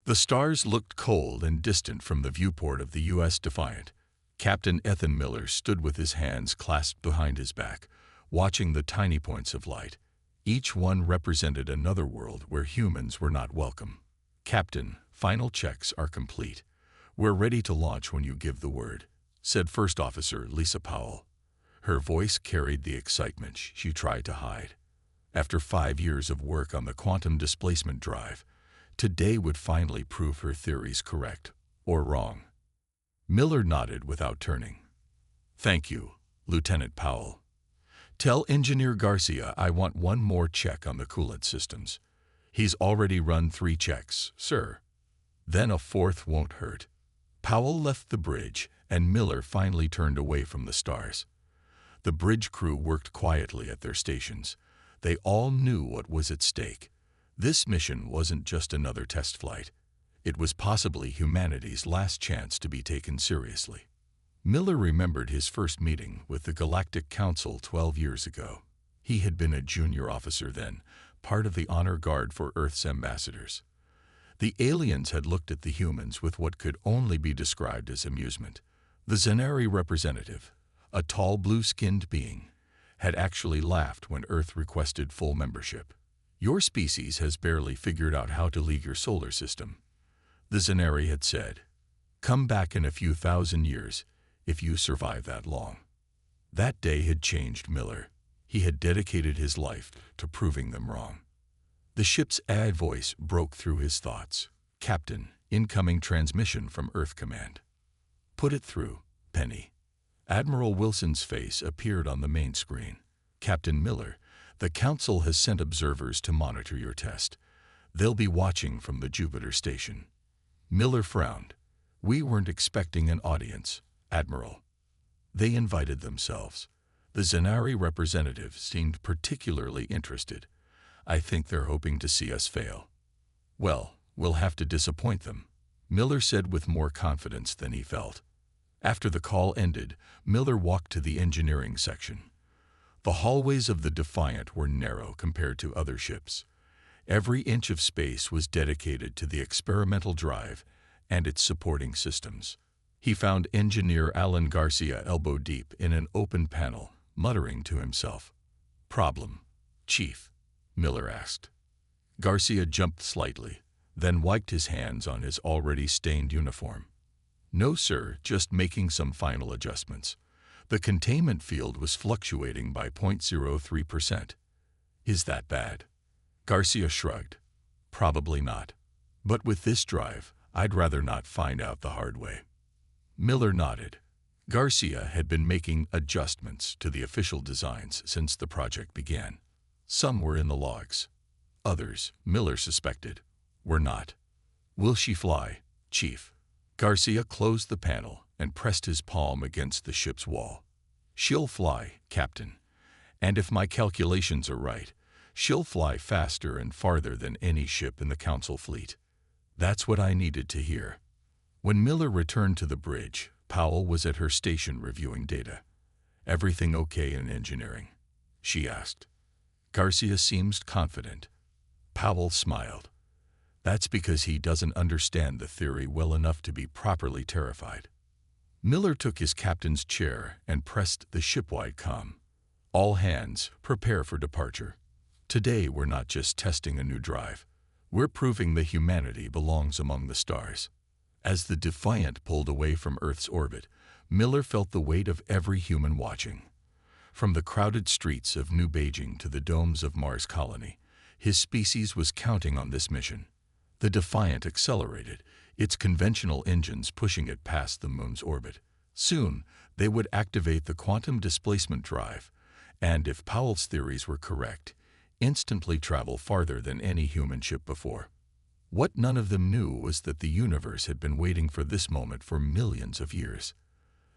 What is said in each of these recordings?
The stars looked cold and distant from the viewport of the U.S. Defiant. Captain Ethan Miller stood with his hands clasped behind his back, watching the tiny points of light. Each one represented another world where humans were not welcome. "Captain, final checks are complete. We're ready to launch when you give the word," said First Officer Lisa Powell. Her voice carried the excitement she tried to hide. After 5 years of work on the quantum displacement drive, today would finally prove her theories correct or wrong. Miller nodded without turning. "Thank you, Lieutenant Powell. Tell Engineer Garcia I want one more check on the coolant systems. He's already run 3 checks, sir. Then a 4th won't hurt." Powell left the bridge, and Miller finally turned away from the stars. The bridge crew worked quietly at their stations. They all knew what was at stake. This mission wasn't just another test flight. It was possibly humanity's last chance to be taken seriously. Miller remembered his first meeting with the Galactic Council 12 years ago. He had been a junior officer then, part of the honor guard for Earth's ambassadors. The aliens had looked at the humans with what could only be described as amusement. The Zenari representative, a tall blue-skinned being, had actually laughed when Earth requested full membership. "Your species has barely figured out how to leave your solar system," the Zenari had said. "Come back in a few thousand years, if you survive that long." That day had changed Miller. He had dedicated his life to proving them wrong. The ship's ad voice broke through his thoughts. "Captain, incoming transmission from Earth Command." "Put it through, Penny." Admiral Wilson's face appeared on the main screen. "Captain Miller, the Council has sent observers to monitor your test. They'll be watching from the Jupiter station." Miller frowned. "We weren't expecting an audience, Admiral." They invited themselves. The Zenari representative seemed particularly interested. "I think they're hoping to see us fail." "Well, we'll have to disappoint them," Miller said with more confidence than he felt. After the call ended, Miller walked to the engineering section. The hallways of the Defiant were narrow compared to other ships. Every inch of space was dedicated to the experimental drive and its supporting systems. He found Engineer Alan Garcia elbow deep in an open panel, muttering to himself. "Problem, Chief?" Miller asked. Garcia jumped slightly, then wiped his hands on his already stained uniform. "No, sir, just making some final adjustments. The containment field was fluctuating by 0.03%. "Is that bad?" Garcia shrugged. "Probably not. But with this drive, I'd rather not find out the hard way." Miller nodded. Garcia had been making adjustments to the official designs since the project began. Some were in the logs. Others, Miller suspected, were not. "Will she fly, Chief?" Garcia closed the panel and pressed his palm against the ship's wall. "She'll fly, Captain. And if my calculations are right, she'll fly faster and farther than any ship in the Council fleet." That's what I needed to hear. When Miller returned to the bridge, Powell was at her station reviewing data. "Everything okay in engineering?" she asked. Garcia seemed confident. Powell smiled. "That's because he doesn't understand the theory well enough to be properly terrified." Miller took his captain's chair and pressed the shipwide comm. "All hands, prepare for departure. Today we're not just testing a new drive. We're proving that humanity belongs among the stars." As the Defiant pulled away from Earth's orbit, Miller felt the weight of every human watching. From the crowded streets of New Beijing to the domes of Mars Colony, his species was counting on this mission. The Defiant accelerated, its conventional engines pushing it past the moon's orbit. Soon, they would activate the quantum displacement drive, and if Powell's theories were correct, instantly travel farther than any human ship before. What none of them knew was that the universe had been waiting for this moment for millions of years.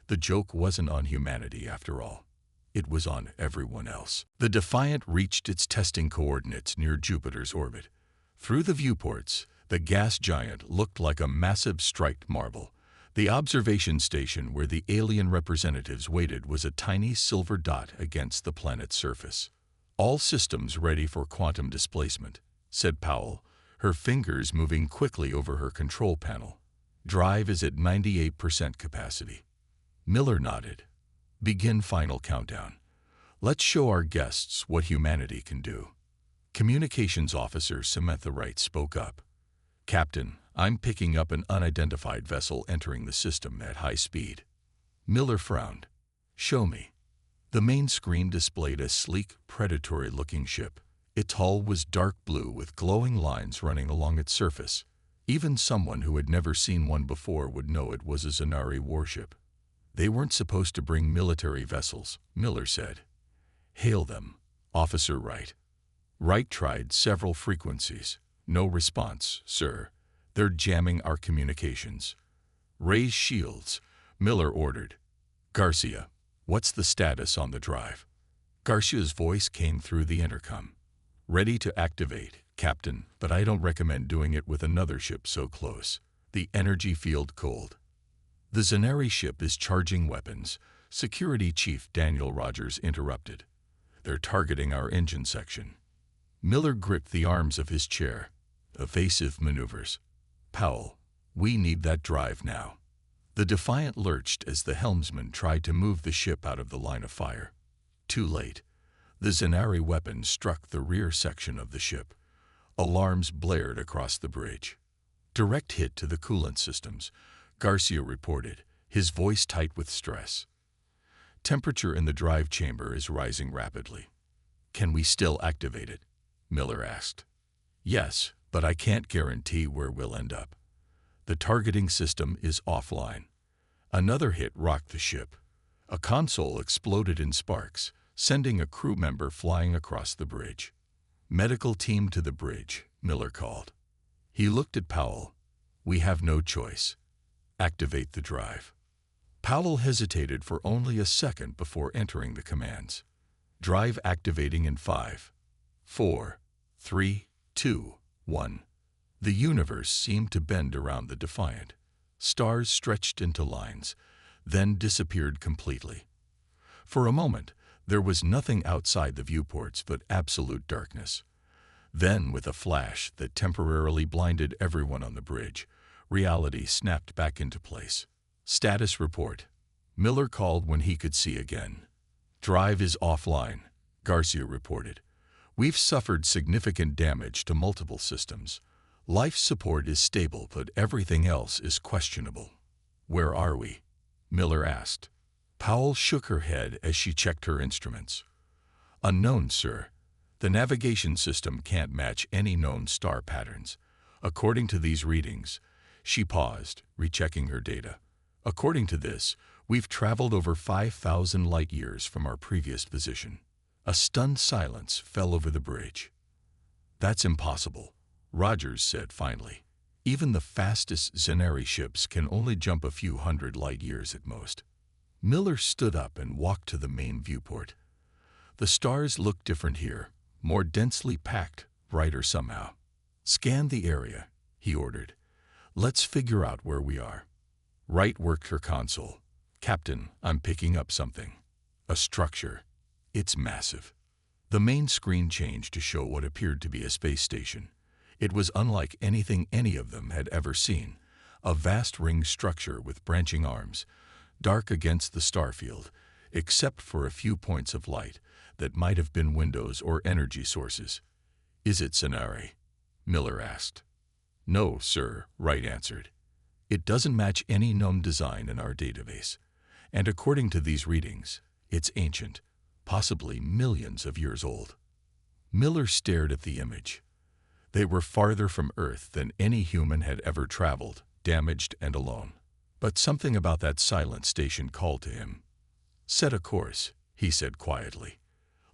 The joke wasn't on humanity after all. It was on everyone else. The Defiant reached its testing coordinates near Jupiter's orbit. Through the viewports, the gas giant looked like a massive striped marble. The observation station where the alien representatives waited was a tiny silver dot against the planet's surface. "All systems ready for quantum displacement," said Powell, her fingers moving quickly over her control panel. "Drive is at 98% capacity." Miller nodded. "Begin final countdown. Let's show our guests what humanity can do." Communications Officer Samantha Wright spoke up. "Captain, I'm picking up an unidentified vessel entering the system at high speed." Miller frowned. "Show me." The main screen displayed a sleek, predatory-looking ship. Its hull was dark blue with glowing lines running along its surface. Even someone who had never seen one before would know it was a Zanari warship. "They weren't supposed to bring military vessels," Miller said. "Hail them, Officer Wright." Wright tried several frequencies. "No response, sir. They're jamming our communications." "Raise shields," Miller ordered. "Garcia, what's the status on the drive?" Garcia's voice came through the intercom. "Ready to activate, Captain, but I don't recommend doing it with another ship so close. The energy field cold." "The Zanari ship is charging weapons," Security Chief Daniel Rogers interrupted. "They're targeting our engine section." Miller gripped the arms of his chair. "Evasive maneuvers. Powell, we need that drive now." The Defiant lurched as the helmsman tried to move the ship out of the line of fire. Too late. The Zanari weapon struck the rear section of the ship. Alarms blared across the bridge. "Direct hit to the coolant systems," Garcia reported, his voice tight with stress. "Temperature in the drive chamber is rising rapidly." "Can we still activate it?" Miller asked. "Yes, but I can't guarantee where we'll end up. The targeting system is offline." Another hit rocked the ship. A console exploded in sparks, sending a crew member flying across the bridge. "Medical team to the bridge," Miller called. He looked at Powell. "We have no choice. Activate the drive." Powell hesitated for only a second before entering the commands. "Drive activating in 5, 4, 3, 2, 1. The universe seemed to bend around the Defiant. Stars stretched into lines, then disappeared completely. For a moment, there was nothing outside the viewports but absolute darkness. Then, with a flash that temporarily blinded everyone on the bridge, reality snapped back into place. "Status report," Miller called when he could see again. "Drive is offline," Garcia reported. "We've suffered significant damage to multiple systems. Life support is stable, but everything else is questionable." "Where are we?" Miller asked. Powell shook her head as she checked her instruments. "Unknown, sir. The navigation system can't match any known star patterns. According to these readings," she paused, rechecking her data. "According to this, we've traveled over 5,000 light-years from our previous position." A stunned silence fell over the bridge. "That's impossible," Rogers said finally. "Even the fastest Zanari ships can only jump a few hundred light-years at most." Miller stood up and walked to the main viewport. "The stars look different here, more densely packed, brighter somehow." "Scan the area," he ordered. "Let's figure out where we are." Wright worked her console. "Captain, I'm picking up something. A structure. It's massive." The main screen changed to show what appeared to be a space station. It was unlike anything any of them had ever seen, a vast ring structure with branching arms, dark against the starfield, except for a few points of light that might have been windows or energy sources. "Is it Zanari?" Miller asked. "No, sir," Wright answered. "It doesn't match any known design in our database. And according to these readings, it's ancient, possibly millions of years old." Miller stared at the image. They were farther from Earth than any human had ever traveled, damaged and alone. But something about that silent station called to him. "Set a course," he said quietly.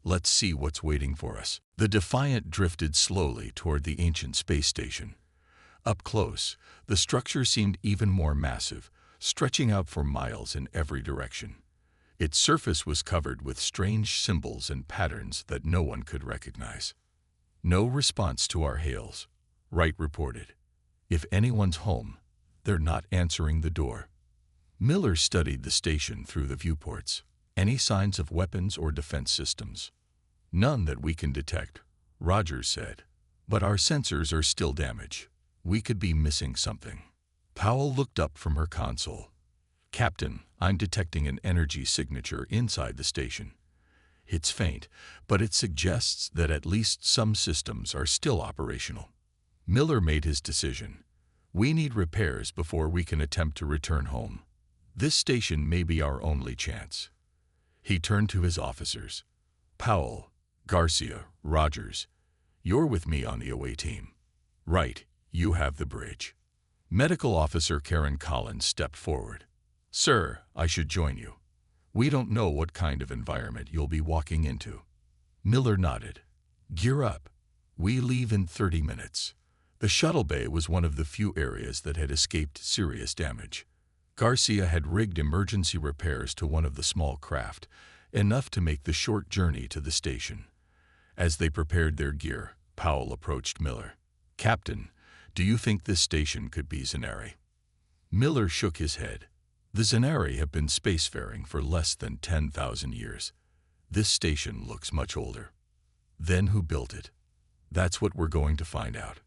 "Let's see what's waiting for us." The Defiant drifted slowly toward the ancient space station. Up close, the structure seemed even more massive, stretching out for miles in every direction. Its surface was covered with strange symbols and patterns that no one could recognize. "No response to our hails," Wright reported. "If anyone's home, they're not answering the door." Miller studied the station through the viewports. "Any signs of weapons or defense systems?" "None that we can detect," Rogers said. But our sensors are still damaged. We could be missing something. Powell looked up from her console. Captain, I'm detecting an energy signature inside the station. It's faint, but it suggests that at least some systems are still operational. Miller made his decision. We need repairs before we can attempt to return home. This station may be our only chance. He turned to his officers. Powell, Garcia, Rogers, you're with me on the away team. Right, you have the bridge. Medical Officer Karen Collins stepped forward. Sir, I should join you. We don't know what kind of environment you'll be walking into. Miller nodded. Gear up. We leave in 30 minutes. The shuttle bay was one of the few areas that had escaped serious damage. Garcia had rigged emergency repairs to one of the small craft, enough to make the short journey to the station. As they prepared their gear, Powell approached Miller. Captain, do you think this station could be Zanari? Miller shook his head. The Zanari have been spacefaring for less than 10,000 years. This station looks much older. Then who built it? That's what we're going to find out.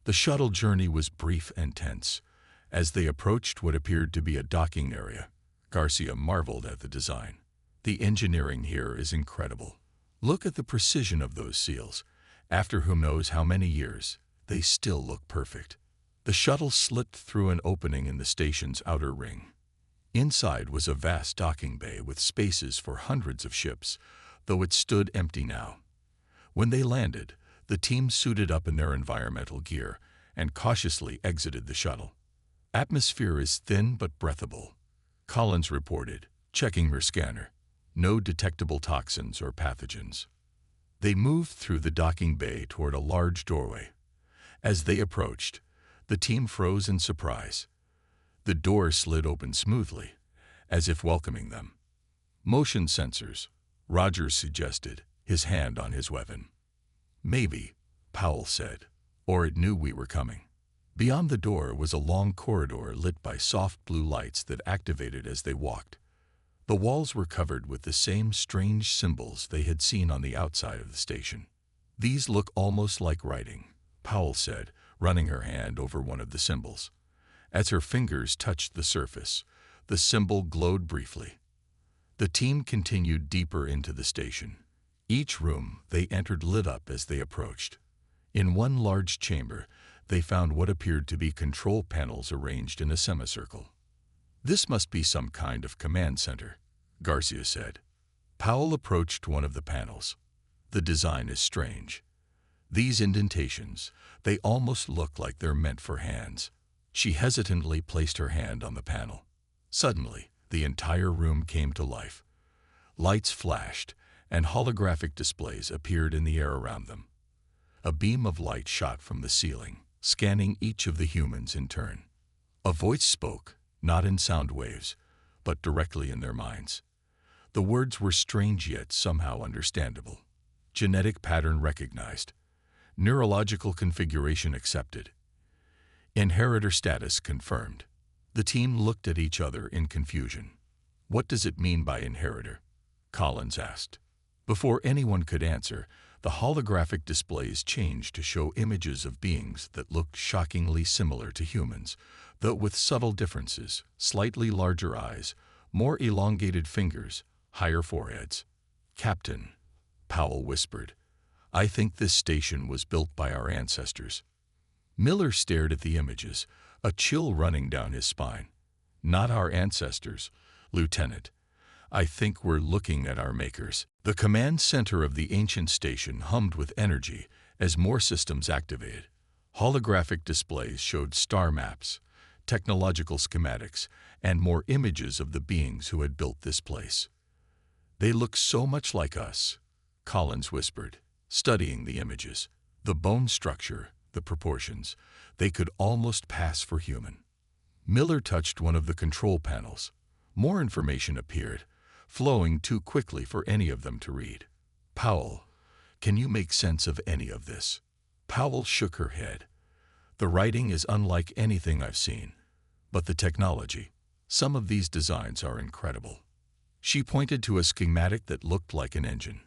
The shuttle journey was brief and tense. As they approached what appeared to be a docking area, Garcia marveled at the design. The engineering here is incredible. Look at the precision of those seals. After who knows how many years, they still look perfect. The shuttle slipped through an opening in the station's outer ring. Inside was a vast docking bay with spaces for hundreds of ships, though it stood empty now. When they landed, the team suited up in their environmental gear and cautiously exited the shuttle. Atmosphere is thin but breathable, Collins reported, checking her scanner. No detectable toxins or pathogens. They moved through the docking bay toward a large doorway. As they approached, the team froze in surprise. The door slid open smoothly, as if welcoming them. Motion sensors, Rogers suggested, his hand on his weapon. Maybe, Powell said, or it knew we were coming. Beyond the door was a long corridor lit by soft blue lights that activated as they walked. The walls were covered with the same strange symbols they had seen on the outside of the station. These look almost like writing, Powell said, running her hand over one of the symbols. As her fingers touched the surface, the symbol glowed briefly. The team continued deeper into the station. Each room they entered lit up as they approached. In one large chamber, they found what appeared to be control panels arranged in a semicircle. This must be some kind of command center, Garcia said. Powell approached one of the panels. The design is strange. These indentations, they almost look like they're meant for hands. She hesitantly placed her hand on the panel. Suddenly, the entire room came to life. Lights flashed, and holographic displays appeared in the air around them. A beam of light shot from the ceiling, scanning each of the humans in turn. A voice spoke, not in sound waves, but directly in their minds. The words were strange yet somehow understandable. Genetic pattern recognized. Neurological configuration accepted. Inheritor status confirmed. The team looked at each other in confusion. What does it mean by inheritor? Collins asked. Before anyone could answer, the holographic displays changed to show images of beings that looked shockingly similar to humans, though with subtle differences: slightly larger eyes, more elongated fingers, higher foreheads. Captain, Powell whispered, I think this station was built by our ancestors. Miller stared at the images, a chill running down his spine. Not our ancestors, Lieutenant. I think we're looking at our makers. The command center of the ancient station hummed with energy as more systems activated. Holographic displays showed star maps, technological schematics, and more images of the beings who had built this place. They look so much like us, Collins whispered, studying the images. The bone structure, the proportions, they could almost pass for human. Miller touched one of the control panels. More information appeared, flowing too quickly for any of them to read. Powell, can you make sense of any of this? Powell shook her head. The writing is unlike anything I've seen. But the technology, some of these designs are incredible. She pointed to a schematic that looked like an engine.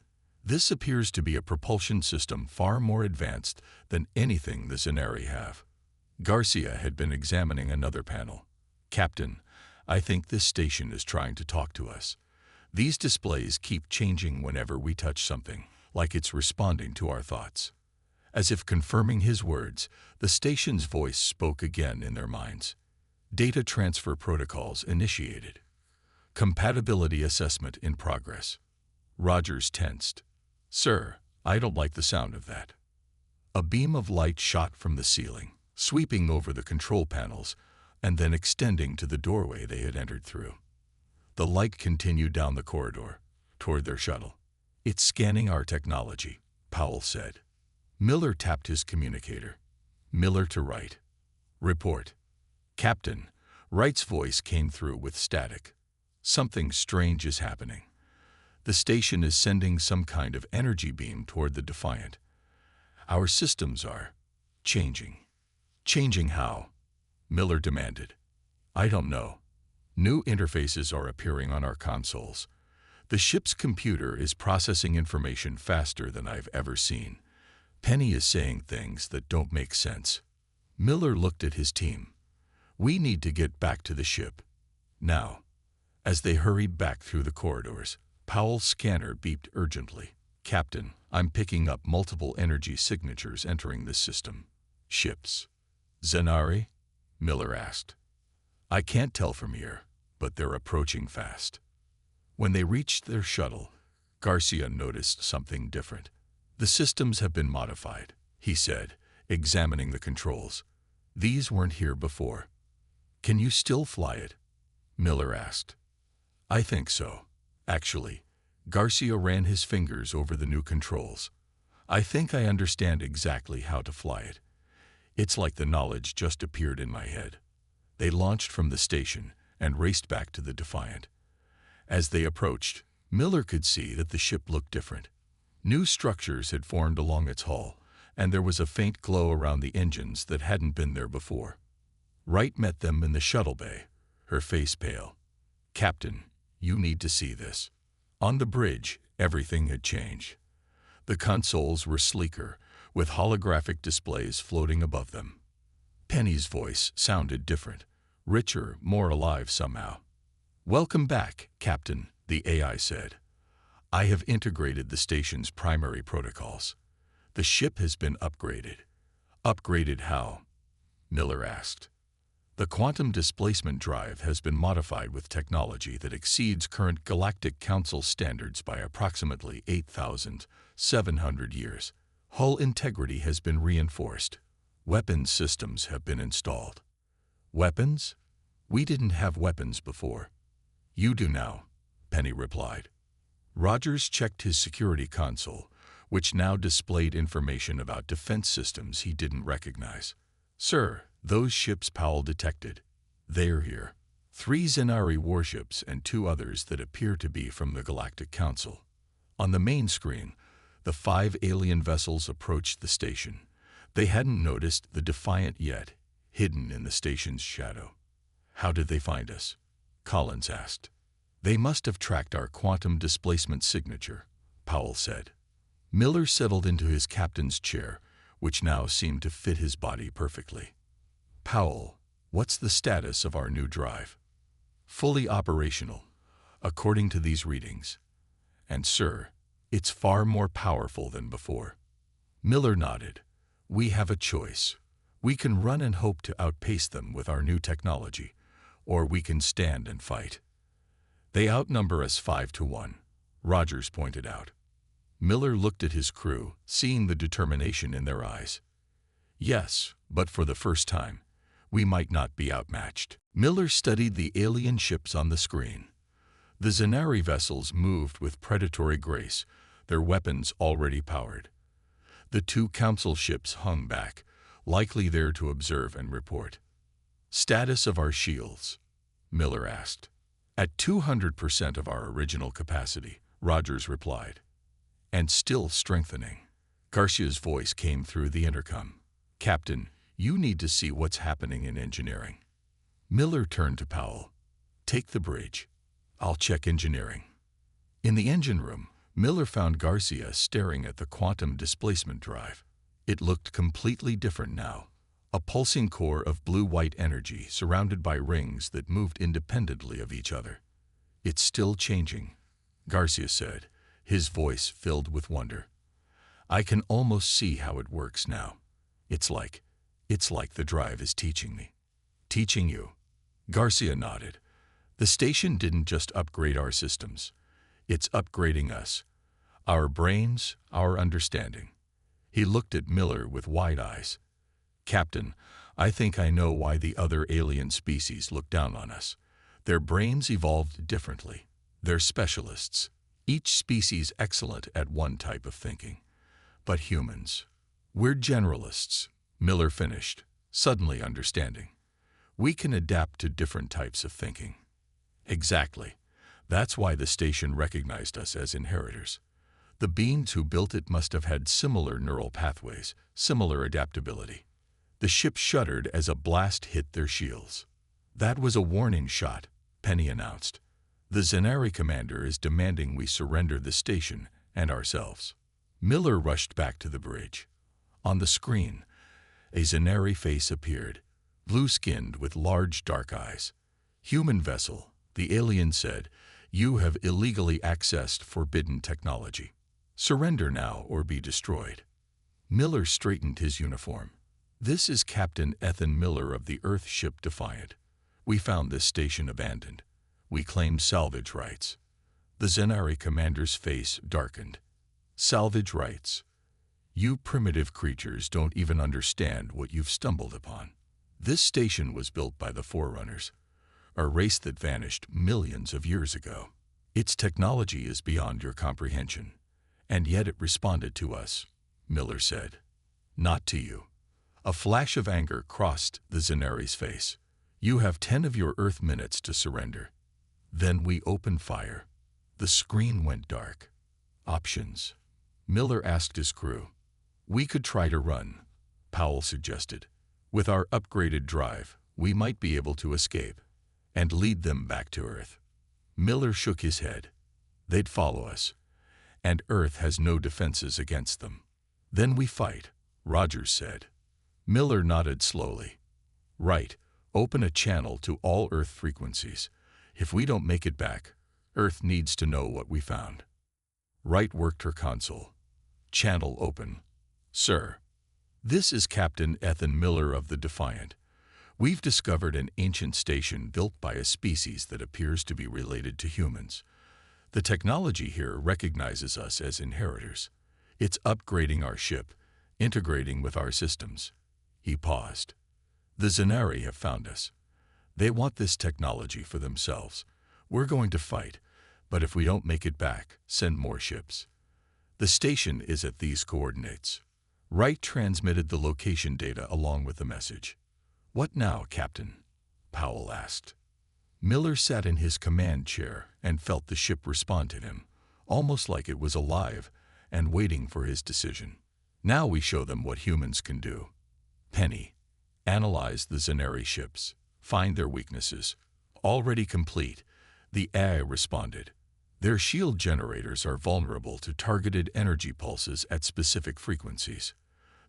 This appears to be a propulsion system far more advanced than anything the Zenari have. Garcia had been examining another panel. Captain, I think this station is trying to talk to us. These displays keep changing whenever we touch something, like it's responding to our thoughts. As if confirming his words, the station's voice spoke again in their minds. Data transfer protocols initiated. Compatibility assessment in progress. Rogers tensed. Sir, I don't like the sound of that. A beam of light shot from the ceiling, sweeping over the control panels, and then extending to the doorway they had entered through. The light continued down the corridor, toward their shuttle. It's scanning our technology, Powell said. Miller tapped his communicator. Miller to Wright. Report. Captain, Wright's voice came through with static. Something strange is happening. The station is sending some kind of energy beam toward the Defiant. Our systems are changing. Changing how? Miller demanded. I don't know. New interfaces are appearing on our consoles. The ship's computer is processing information faster than I've ever seen. Penny is saying things that don't make sense. Miller looked at his team. We need to get back to the ship. Now. As they hurried back through the corridors, Powell's scanner beeped urgently. Captain, I'm picking up multiple energy signatures entering this system. Ships. Zenari? Miller asked. I can't tell from here, but they're approaching fast. When they reached their shuttle, Garcia noticed something different. The systems have been modified, he said, examining the controls. These weren't here before. Can you still fly it? Miller asked. I think so. Actually, Garcia ran his fingers over the new controls. I think I understand exactly how to fly it. It's like the knowledge just appeared in my head. They launched from the station and raced back to the Defiant. As they approached, Miller could see that the ship looked different. New structures had formed along its hull, and there was a faint glow around the engines that hadn't been there before. Wright met them in the shuttle bay, her face pale. Captain, you need to see this. On the bridge, everything had changed. The consoles were sleeker, with holographic displays floating above them. Penny's voice sounded different, richer, more alive somehow. Welcome back, Captain, the AI said. I have integrated the station's primary protocols. The ship has been upgraded. Upgraded how? Miller asked. The quantum displacement drive has been modified with technology that exceeds current Galactic Council standards by approximately 8,700 years. Hull integrity has been reinforced. Weapons systems have been installed. Weapons? We didn't have weapons before. You do now, Penny replied. Rogers checked his security console, which now displayed information about defense systems he didn't recognize. Sir, those ships Powell detected. They're here. 3 Zenari warships and 2 others that appear to be from the Galactic Council. On the main screen, the 5 alien vessels approached the station. They hadn't noticed the Defiant yet, hidden in the station's shadow. How did they find us? Collins asked. They must have tracked our quantum displacement signature, Powell said. Miller settled into his captain's chair, which now seemed to fit his body perfectly. Powell, what's the status of our new drive? Fully operational, according to these readings. And sir, it's far more powerful than before. Miller nodded. We have a choice. We can run and hope to outpace them with our new technology, or we can stand and fight. They outnumber us 5-1, Rogers pointed out. Miller looked at his crew, seeing the determination in their eyes. Yes, but for the first time, we might not be outmatched. Miller studied the alien ships on the screen. The Zenari vessels moved with predatory grace, their weapons already powered. The 2 council ships hung back, likely there to observe and report. Status of our shields? Miller asked. At 200% of our original capacity, Rogers replied. And still strengthening. Garcia's voice came through the intercom. Captain, you need to see what's happening in engineering. Miller turned to Powell. Take the bridge. I'll check engineering. In the engine room, Miller found Garcia staring at the quantum displacement drive. It looked completely different now. A pulsing core of blue-white energy surrounded by rings that moved independently of each other. "It's still changing," Garcia said, his voice filled with wonder. "I can almost see how it works now. It's like the drive is teaching me." "Teaching you?" Garcia nodded. "The station didn't just upgrade our systems. It's upgrading us. Our brains, our understanding." He looked at Miller with wide eyes. "Captain, I think I know why the other alien species look down on us. Their brains evolved differently. They're specialists, each species excellent at one type of thinking. But humans, we're generalists," Miller finished, suddenly understanding. "We can adapt to different types of thinking." "Exactly. That's why the station recognized us as inheritors. The beings who built it must have had similar neural pathways, similar adaptability." The ship shuddered as a blast hit their shields. "That was a warning shot," Penny announced. "The Zenari commander is demanding we surrender the station and ourselves." Miller rushed back to the bridge. On the screen, a Zenari face appeared, blue-skinned with large dark eyes. "Human vessel," the alien said, "you have illegally accessed forbidden technology. Surrender now or be destroyed." Miller straightened his uniform. "This is Captain Ethan Miller of the Earth ship Defiant. We found this station abandoned. We claim salvage rights." The Zenari commander's face darkened. "Salvage rights? You primitive creatures don't even understand what you've stumbled upon. This station was built by the Forerunners, a race that vanished millions of years ago. Its technology is beyond your comprehension, and yet it responded to us," Miller said. "Not to you." A flash of anger crossed the Zenari's face. "You have 10 of your Earth minutes to surrender. Then we open fire." The screen went dark. "Options?" Miller asked his crew. "We could try to run," Powell suggested. "With our upgraded drive, we might be able to escape and lead them back to Earth." Miller shook his head. "They'd follow us, and Earth has no defenses against them." "Then we fight," Rogers said. Miller nodded slowly. "Right, open a channel to all Earth frequencies. If we don't make it back, Earth needs to know what we found." Wright worked her console. "Channel open." "Sir, this is Captain Ethan Miller of the Defiant. We've discovered an ancient station built by a species that appears to be related to humans. The technology here recognizes us as inheritors. It's upgrading our ship, integrating with our systems." He paused. "The Zenari have found us. They want this technology for themselves. We're going to fight, but if we don't make it back, send more ships. The station is at these coordinates." Wright transmitted the location data along with the message. "What now, Captain?" Powell asked. Miller sat in his command chair and felt the ship respond to him, almost like it was alive and waiting for his decision. "Now we show them what humans can do. Penny, analyze the Zenari ships. Find their weaknesses." "Already complete," the AI responded. "Their shield generators are vulnerable to targeted energy pulses at specific frequencies.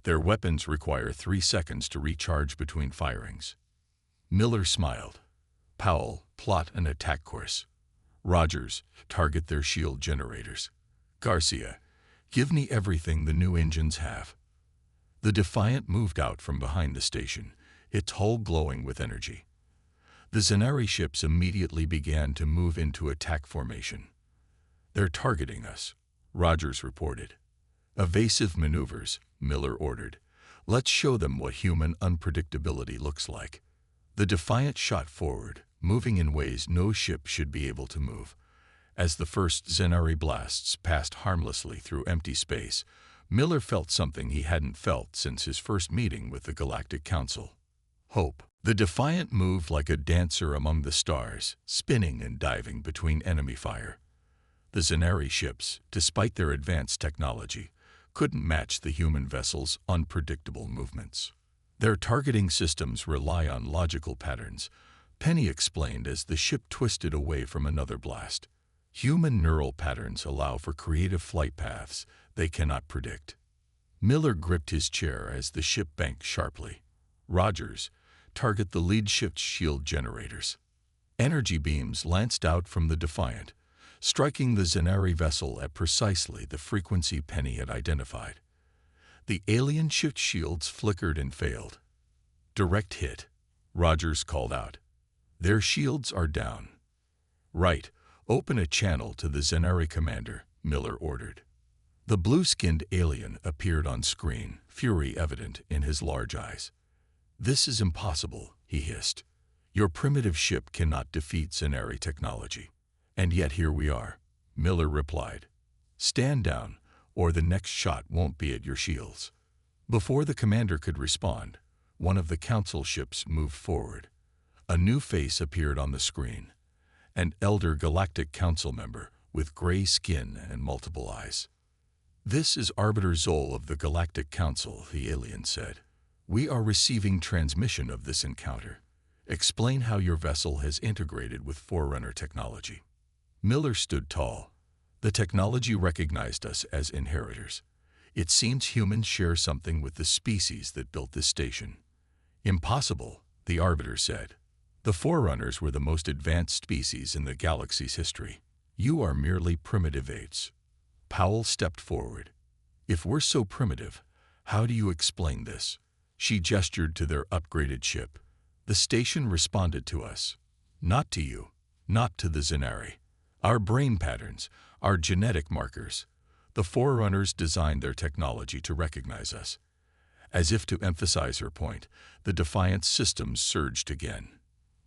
Their weapons require 3 seconds to recharge between firings." Miller smiled. "Powell, plot an attack course. Rogers, target their shield generators. Garcia, give me everything the new engines have." The Defiant moved out from behind the station, its hull glowing with energy. The Zenari ships immediately began to move into attack formation. "They're targeting us," Rogers reported. "Evasive maneuvers," Miller ordered. "Let's show them what human unpredictability looks like." The Defiant shot forward, moving in ways no ship should be able to move. As the first Zenari blasts passed harmlessly through empty space, Miller felt something he hadn't felt since his first meeting with the Galactic Council: hope. The Defiant moved like a dancer among the stars, spinning and diving between enemy fire. The Zenari ships, despite their advanced technology, couldn't match the human vessel's unpredictable movements. "Their targeting systems rely on logical patterns," Penny explained as the ship twisted away from another blast. Human neural patterns allow for creative flight paths they cannot predict. Miller gripped his chair as the ship banked sharply. Rogers, target the lead ship's shield generators. Energy beams lanced out from the Defiant, striking the Zenari vessel at precisely the frequency Penny had identified. The alien ship's shields flickered and failed. Direct hit, Rogers called out. Their shields are down. Right, open a channel to the Zenari commander, Miller ordered. The blue-skinned alien appeared on screen, fury evident in his large eyes. This is impossible, he hissed. Your primitive ship cannot defeat Zenari technology. And yet here we are, Miller replied. Stand down, or the next shot won't be at your shields. Before the commander could respond, one of the council ships moved forward. A new face appeared on the screen. An elder Galactic Council member with gray skin and multiple eyes. This is Arbiter Zol of the Galactic Council, the alien said. We are receiving transmission of this encounter. Explain how your vessel has integrated with Forerunner technology. Miller stood tall. The technology recognized us as inheritors. It seems humans share something with the species that built this station. Impossible, the Arbiter said. The Forerunners were the most advanced species in the galaxy's history. You are merely primitive apes. Powell stepped forward. If we're so primitive, how do you explain this? She gestured to their upgraded ship. The station responded to us. Not to you, not to the Zenari. Our brain patterns, our genetic markers. The Forerunners designed their technology to recognize us. As if to emphasize her point, the Defiant's systems surged again.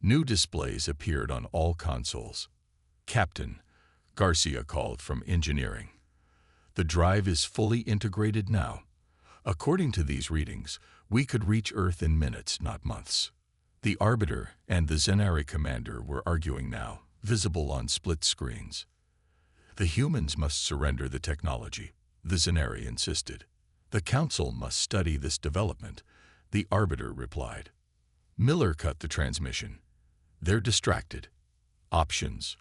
New displays appeared on all consoles. Captain, Garcia called from engineering. The drive is fully integrated now. According to these readings, we could reach Earth in minutes, not months. The Arbiter and the Zenari commander were arguing now, visible on split screens. The humans must surrender the technology, the Zenari insisted. The Council must study this development, the Arbiter replied. Miller cut the transmission. They're distracted. Options.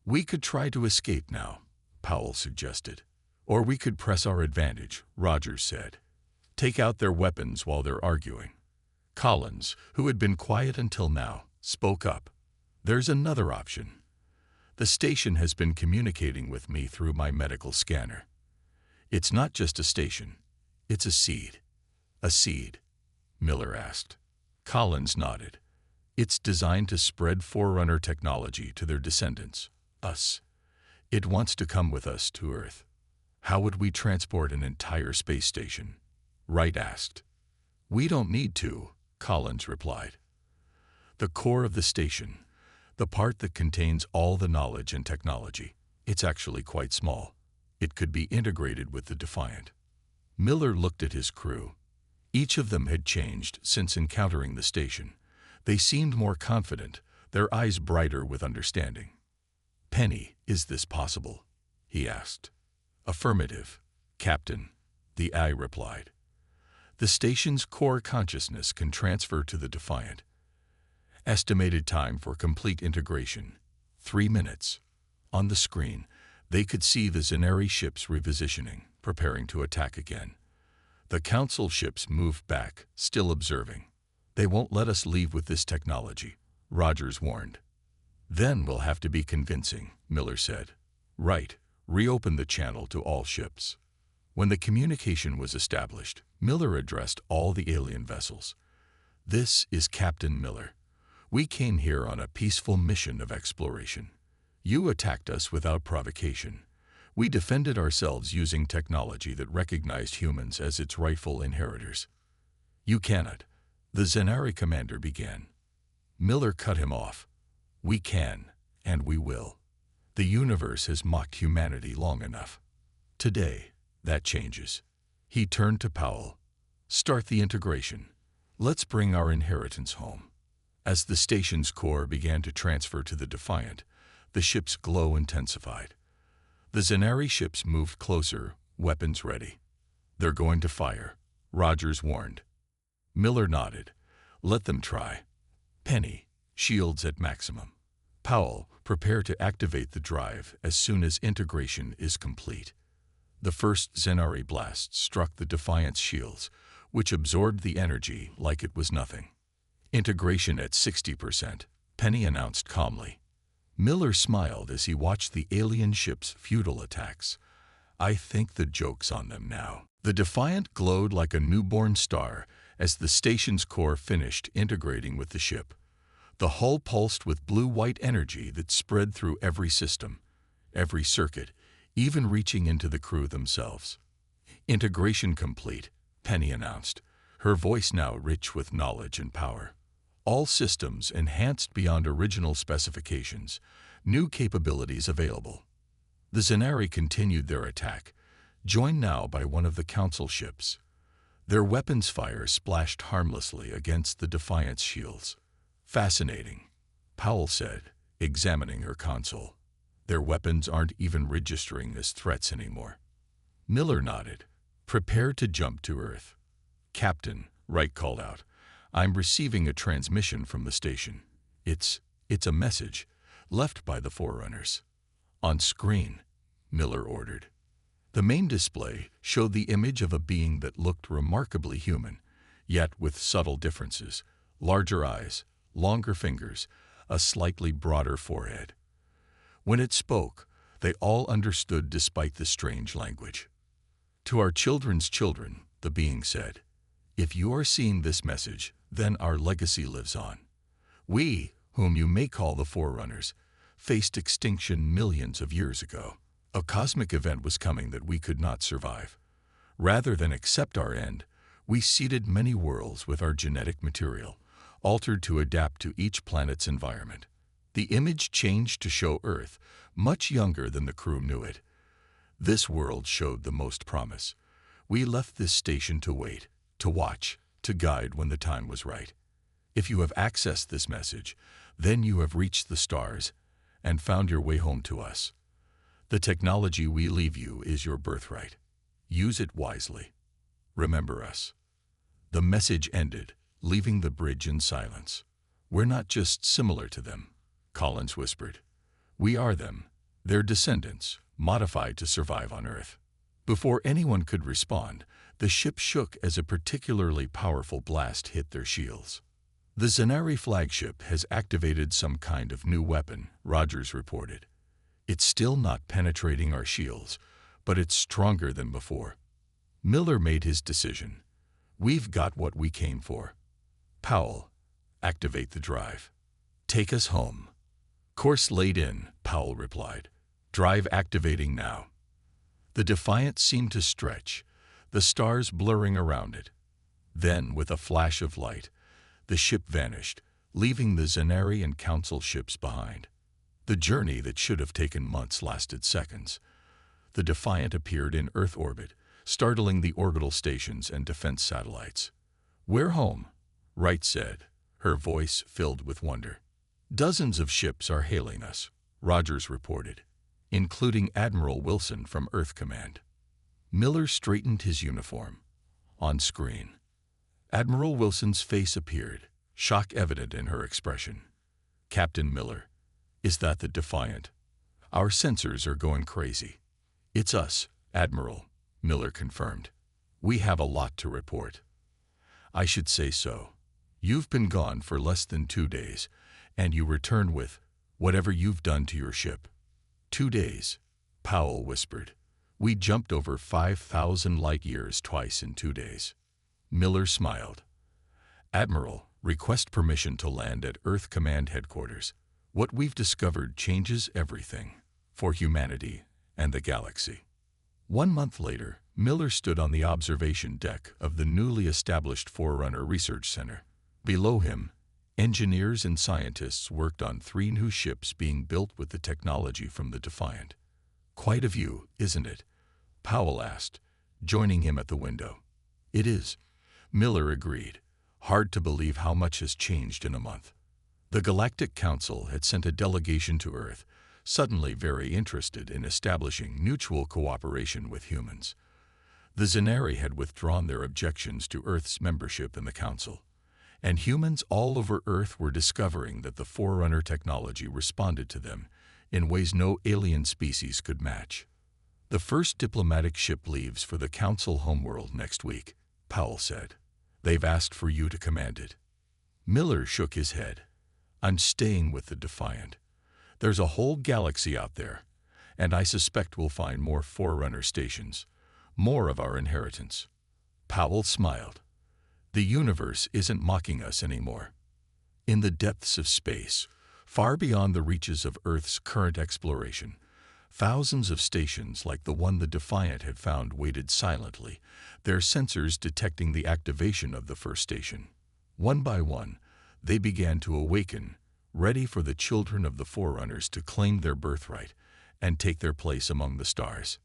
We could try to escape now, Powell suggested. Or we could press our advantage, Rogers said. Take out their weapons while they're arguing. Collins, who had been quiet until now, spoke up. There's another option. The station has been communicating with me through my medical scanner. It's not just a station. It's a seed. A seed? Miller asked. Collins nodded. It's designed to spread Forerunner technology to their descendants, us. It wants to come with us to Earth. How would we transport an entire space station? Wright asked. We don't need to, Collins replied. The core of the station, the part that contains all the knowledge and technology, it's actually quite small. It could be integrated with the Defiant. Miller looked at his crew. Each of them had changed since encountering the station. They seemed more confident, their eyes brighter with understanding. Penny, is this possible? He asked. Affirmative, Captain, the eye replied. The station's core consciousness can transfer to the Defiant. Estimated time for complete integration, 3 minutes. On the screen, they could see the Zenari ships repositioning, preparing to attack again. The Council ships moved back, still observing. They won't let us leave with this technology, Rogers warned. Then we'll have to be convincing, Miller said. Right, reopen the channel to all ships. When the communication was established, Miller addressed all the alien vessels. This is Captain Miller. We came here on a peaceful mission of exploration. You attacked us without provocation. We defended ourselves using technology that recognized humans as its rightful inheritors. You cannot. The Zenari commander began. Miller cut him off. We can, and we will. The universe has mocked humanity long enough. Today, that changes. He turned to Powell. Start the integration. Let's bring our inheritance home. As the station's core began to transfer to the Defiant, the ship's glow intensified. The Zenari ships moved closer, weapons ready. They're going to fire, Rogers warned. Miller nodded. Let them try. Penny, shields at maximum. Powell, prepare to activate the drive as soon as integration is complete. The first Zenari blast struck the Defiant's shields, which absorbed the energy like it was nothing. Integration at 60%, Penny announced calmly. Miller smiled as he watched the alien ship's futile attacks. I think the joke's on them now. The Defiant glowed like a newborn star as the station's core finished integrating with the ship. The hull pulsed with blue-white energy that spread through every system, every circuit, even reaching into the crew themselves. Integration complete, Penny announced, her voice now rich with knowledge and power. All systems enhanced beyond original specifications, new capabilities available. The Zenari continued their attack, joined now by one of the Council ships. Their weapons fire splashed harmlessly against the Defiant's shields. Fascinating, Powell said, examining her console. Their weapons aren't even registering as threats anymore. Miller nodded. Prepare to jump to Earth. Captain, Wright called out. I'm receiving a transmission from the station. It's a message left by the Forerunners. On screen, Miller ordered. The main display showed the image of a being that looked remarkably human, yet with subtle differences: larger eyes, longer fingers, a slightly broader forehead. When it spoke, they all understood despite the strange language. To our children's children, the being said, if you are seeing this message, then our legacy lives on. We, whom you may call the Forerunners, faced extinction millions of years ago. A cosmic event was coming that we could not survive. Rather than accept our end, we seeded many worlds with our genetic material, altered to adapt to each planet's environment. The image changed to show Earth, much younger than the crew knew it. This world showed the most promise. We left this station to wait, to watch, to guide when the time was right. If you have accessed this message, then you have reached the stars and found your way home to us. The technology we leave you is your birthright. Use it wisely. Remember us. The message ended, leaving the bridge in silence. We're not just similar to them, Collins whispered. We are them, their descendants, modified to survive on Earth. Before anyone could respond, the ship shook as a particularly powerful blast hit their shields. The Zenari flagship has activated some kind of new weapon, Rogers reported. It's still not penetrating our shields, but it's stronger than before. Miller made his decision. We've got what we came for. Powell, activate the drive. Take us home. Course laid in, Powell replied. Drive activating now. The Defiant seemed to stretch, the stars blurring around it. Then, with a flash of light, the ship vanished, leaving the Zenari and Council ships behind. The journey that should have taken months lasted seconds. The Defiant appeared in Earth orbit, startling the orbital stations and defense satellites. We're home, Wright said, her voice filled with wonder. Dozens of ships are hailing us, Rogers reported, including Admiral Wilson from Earth Command. Miller straightened his uniform. On screen, Admiral Wilson's face appeared, shock evident in her expression. Captain Miller, is that the Defiant? Our sensors are going crazy. It's us, Admiral, Miller confirmed. We have a lot to report. I should say so. You've been gone for less than 2 days, and you return with whatever you've done to your ship. 2 days, Powell whispered. We jumped over 5,000 light years twice in 2 days. Miller smiled. Admiral, request permission to land at Earth Command Headquarters. What we've discovered changes everything for humanity and the galaxy. 1 month later, Miller stood on the observation deck of the newly established Forerunner Research Center. Below him, engineers and scientists worked on 3 new ships being built with the technology from the Defiant. Quite a view, isn't it? Powell asked, joining him at the window. It is, Miller agreed. Hard to believe how much has changed in a month. The Galactic Council had sent a delegation to Earth, suddenly very interested in establishing mutual cooperation with humans. The Zenari had withdrawn their objections to Earth's membership in the Council, and humans all over Earth were discovering that the Forerunner technology responded to them in ways no alien species could match. "The first diplomatic ship leaves for the Council homeworld next week," Powell said. "They've asked for you to command it." Miller shook his head. "I'm staying with the Defiant. There's a whole galaxy out there, and I suspect we'll find more Forerunner stations, more of our inheritance." Powell smiled. "The universe isn't mocking us anymore. In the depths of space, far beyond the reaches of Earth's current exploration, thousands of stations like the one the Defiant had found waited silently, their sensors detecting the activation of the first station. One by one, they began to awaken, ready for the children of the Forerunners to claim their birthright and take their place among the stars.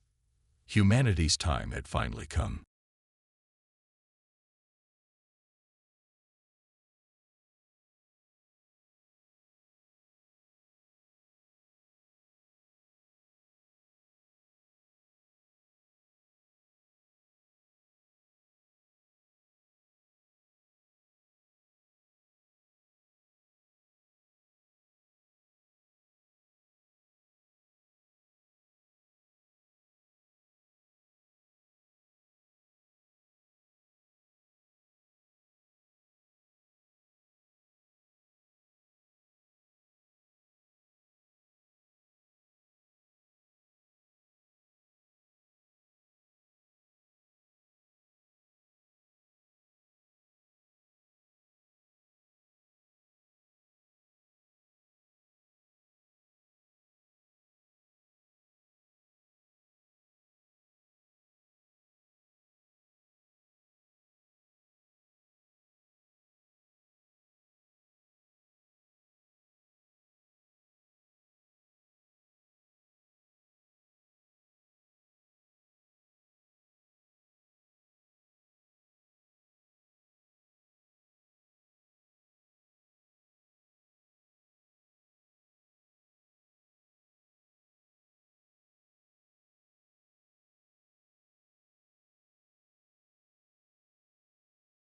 Humanity's time had finally come.